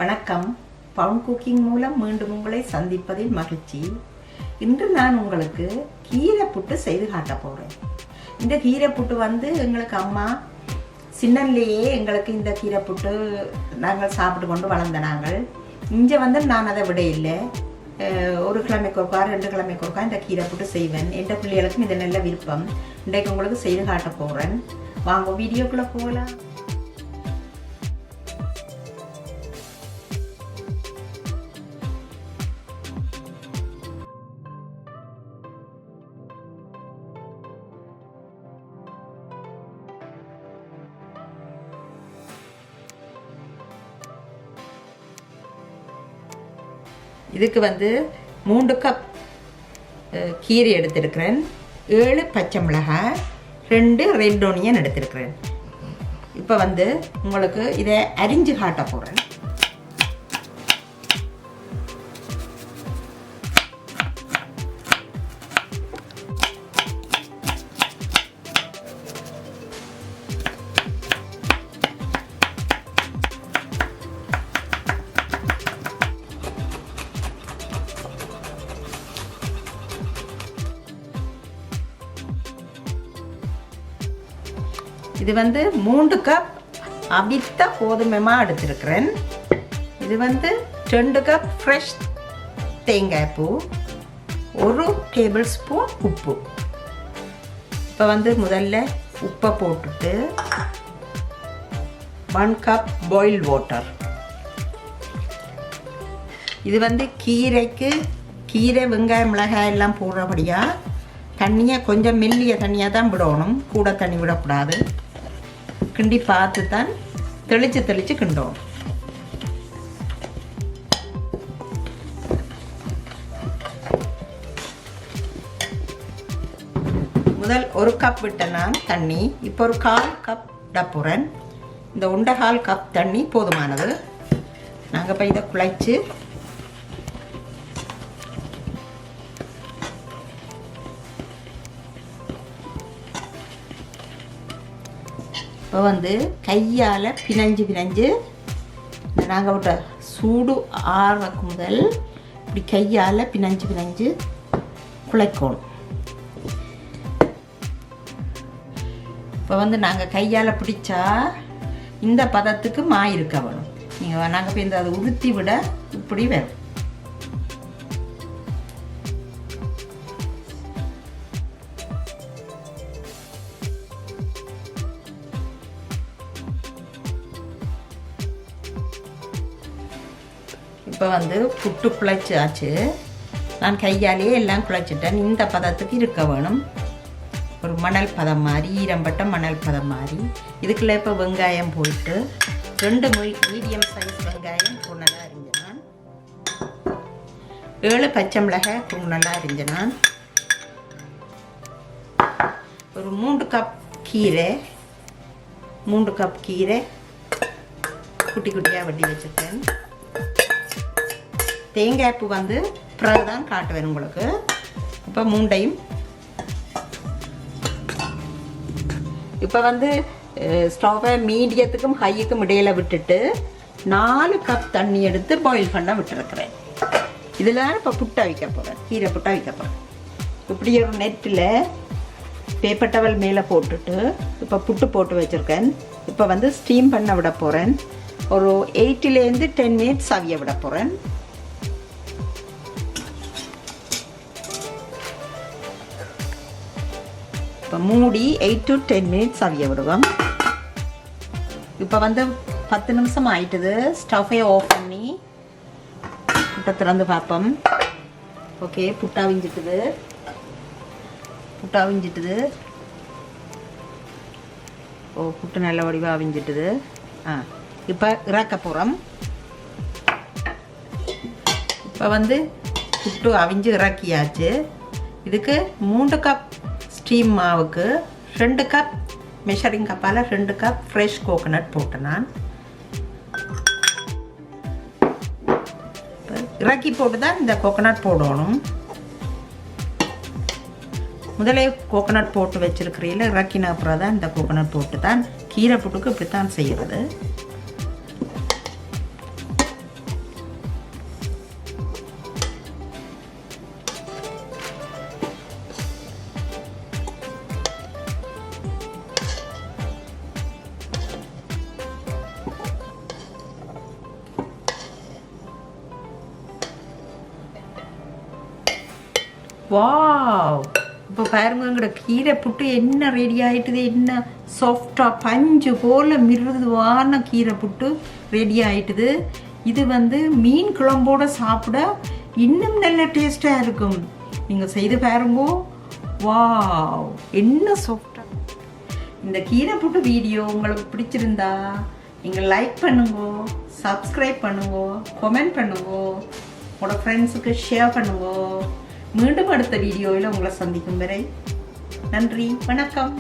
வணக்கம். Bound cooking மூலம் மீண்டும் உங்களை சந்திப்பதில் மகிழ்ச்சி. இன்று நான் உங்களுக்கு கீரை புட்டு செய்து காட்ட போகிறேன். இந்த கீரை புட்டு எங்களுக்கு அம்மா சின்னன்லேயே எங்களுக்கு இந்த கீரை புட்டு நாங்கள் சாப்பிட்டு கொண்டு வளர்ந்த நாங்கள். இங்கே நான் அதை விட இல்லை, ஒரு கிழமைக்கு ஒருக்கா 2 கிழமைக்கு ஒருக்கா இந்த கீரை புட்டு செய்வேன். எந்த பிள்ளைகளுக்கும் இது நல்ல விருப்பம். இன்றைக்கு உங்களுக்கு செய்து காட்ட போகிறேன். வாங்க வீடியோக்குள்ளே போகலாம். இதுக்கு 3 கப் கீரை எடுத்திருக்கிறேன், 7 பச்சை மிளகாய், 2 ரெட் ஆனியன் எடுத்திருக்கிறேன். இப்போ உங்களுக்கு இதை அரிஞ்சு காட்ட போகிறேன். இது 3 கப் அவித்த கோதுமை மாவு எடுத்திருக்கிறேன். இது 2 கப் ஃப்ரெஷ் தேங்காய் பூ, 1 டேபிள் ஸ்பூன் உப்பு. இப்போ முதல்ல உப்பை போட்டுட்டு 1 கப் பாயில் வாட்டர். இது கீரைக்கு கீரை வெங்காயம் மிளகாய் எல்லாம் போடுறபடியாக தண்ணியை கொஞ்சம் மெல்லிய தண்ணியாக தான் விடணும், கூட தண்ணி விடக்கூடாது. கிண்டி பார்த்து தான் தெளித்து கிண்டோம். முதல் 1 கப் விட்டேன் நான் தண்ணி. இப்போ ஒரு 1/4 கப் டப்புறேன். இந்த 1/4 கப் தண்ணி போதுமானது. நாங்கள் இப்போ இதை குழைச்சி இப்போ கையால் பிணைஞ்சு நாங்கள் விட்ட சூடு ஆறுக்கு முதல் இப்படி கையால் பிணைஞ்சு குழைக்கணும். இப்போ நாங்கள் கையால் பிடிச்சா இந்த பதத்துக்கு இருக்க வேணும். நீங்கள் நாங்கள் இப்போ அதை உதுத்தி விட இப்படி வரும். இப்போ புட்டு குழைச்சாச்சு. நான் கையாலேயே எல்லாம் குழைச்சிட்டேன். இந்த பதத்துக்கு இருக்க வேணும். ஒரு மணல் பதம் மாதிரி, ஈரம்பட்ட மணல் பதம் மாதிரி. இதுக்குள்ளே இப்போ வெங்காயம் போட்டு 2 மீடியம் சைஸ் வெங்காயம் குறுநலாக அரிஞ்சினான், 7 பச்சை மிளகாய் குறுநலாக அரிஞ்சினான், ஒரு 3 கப் கீரை, 3 கப் கீரை குட்டி குட்டியாக வெட்டி வச்சுருக்கேன். தேங்காய் பூ பிறகு தான் காட்டுவேன் உங்களுக்கு. இப்போ 3ஐயும் இப்போ ஸ்டவ்வை மீடியத்துக்கும் ஹையுக்கும் இடையில் விட்டுட்டு 4 கப் தண்ணி எடுத்து பாயில் பண்ண விட்டுருக்கிறேன். இதில் தான் இப்போ புட்டை வைக்க போகிறேன், கீரை புட்டை வைக்க போகிறேன். இப்படி ஒரு நெட்டில் பேப்பர் டவல் மேலே போட்டுட்டு இப்போ புட்டு போட்டு வச்சுருக்கேன். இப்போ ஸ்டீம் பண்ண விட போகிறேன். ஒரு 8 to 10 மினிட்ஸ் அவிய விட போகிறேன். இப்போ மூடி 8 to 10 மினிட்ஸ் அவிய விடுவோம். இப்போ 10 நிமிஷம் ஆயிட்டுது. ஸ்டவ்வை ஆஃப் பண்ணி புட்டை திறந்து பார்ப்போம். ஓகே, புட்டா அவிஞ்சிட்டுது. ஓ, புட்டு நல்ல வடிவாக அவிஞ்சிட்டுது. இப்போ இறக்க போகிறோம். இப்போ புட்டு அவிஞ்சு இறக்கியாச்சு. இதுக்கு 3 கப் ஸ்டீம் மாவுக்கு 2 கப் மெஷரிங் கப்பால் 2 கப் ஃப்ரெஷ் கோகோனட் போட்டேன் நான். இறக்கி போட்டு தான் இந்த கோகோனட் போடணும். முதலே கோகோனட் போட்டு வச்சுருக்கிறீங்கள, இறக்கின அப்புறம் தான் இந்த கோகோனட் போட்டு தான் கீரை புட்டுக்கு இப்படித்தான் செய்கிறது. வாவ், இப்போ பாருங்க எங்களோட கீரை புட்டு என்ன ரெடி ஆயிட்டுது. என்ன சாஃப்டாக பஞ்சு போல் மிருதுவான கீரை புட்டு ரெடி ஆயிட்டுது. இது வந்து மீன் குழம்போட சாப்பிட இன்னும் நல்ல டேஸ்டாக இருக்கும். நீங்கள் செய்து பாருங்க. வாவ், என்ன சாஃப்டாக. இந்த கீரை புட்டு வீடியோ உங்களுக்கு பிடிச்சிருந்தா நீங்கள் லைக் பண்ணுங்க, சப்ஸ்கிரைப் பண்ணுங்க, கமெண்ட் பண்ணுங்க, உங்களோட ஃப்ரெண்ட்ஸுக்கு ஷேர் பண்ணுங்க. மீண்டும் அடுத்த வீடியோவில் உங்களை சந்திக்கும் வரை நன்றி, வணக்கம்.